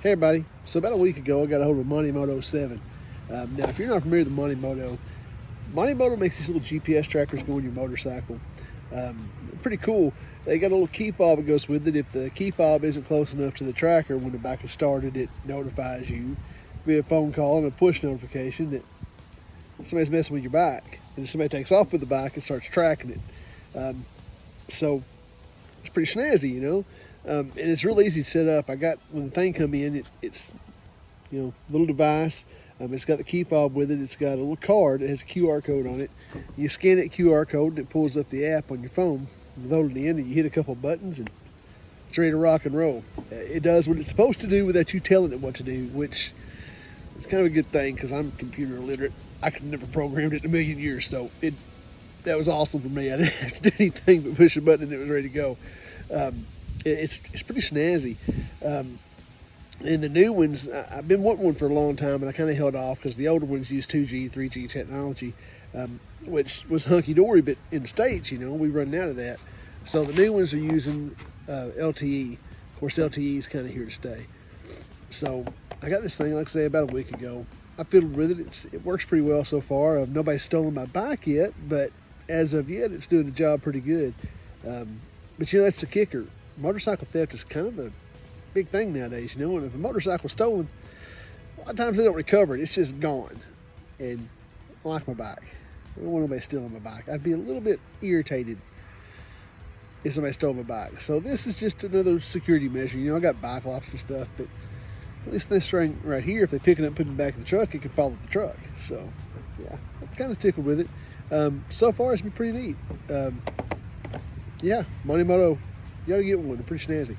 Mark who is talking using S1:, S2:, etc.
S1: Hey everybody, so about a week ago I got a hold of a Monimoto 7. Now if you're not familiar with the Monimoto makes these little GPS trackers go on your motorcycle. Pretty cool. They got a little key fob that goes with it. If the key fob isn't close enough to the tracker when the bike is started, it notifies you via phone call and a push notification that somebody's messing with your bike. And if somebody takes off with the bike, it starts tracking it. So it's pretty snazzy, you know. And it's real easy to set up. When the thing come in, it's little device. It's got the key fob with it. It's got a little card that has a QR code on it. You scan that QR code and it pulls up the app on your phone. You load it in and you hit a couple buttons and it's ready to rock and roll. It does what it's supposed to do without you telling it what to do, which is kind of a good thing because I'm computer illiterate. I could never programmed it in a million years, so that was awesome for me. I didn't have to do anything but push a button and it was ready to go. It's pretty snazzy. And the new ones, I've been wanting one for a long time, and I kind of held off because the older ones use 2G, 3G technology, which was hunky-dory, but in the States, we run out of that. So the new ones are using LTE. Of course, LTE is kind of here to stay. So I got this thing, like I say, about a week ago. I fiddled with it. It works pretty well so far. Nobody's stolen my bike yet, but as of yet, it's doing the job pretty good. But that's the kicker. Motorcycle theft is kind of a big thing nowadays, and if a motorcycle's stolen, a lot of times they don't recover it. It's just gone. And I like my bike. I don't want nobody stealing my bike. I'd be a little bit irritated if somebody stole my bike. So this is just another security measure. I got bike locks and stuff, but at least this thing right here, if they pick it up and put it in the back of the truck, it can follow the truck. So yeah, I'm kind of tickled with it. So far it's been pretty neat. Yeah, Monimoto, you ought to get one. They're pretty snazzy.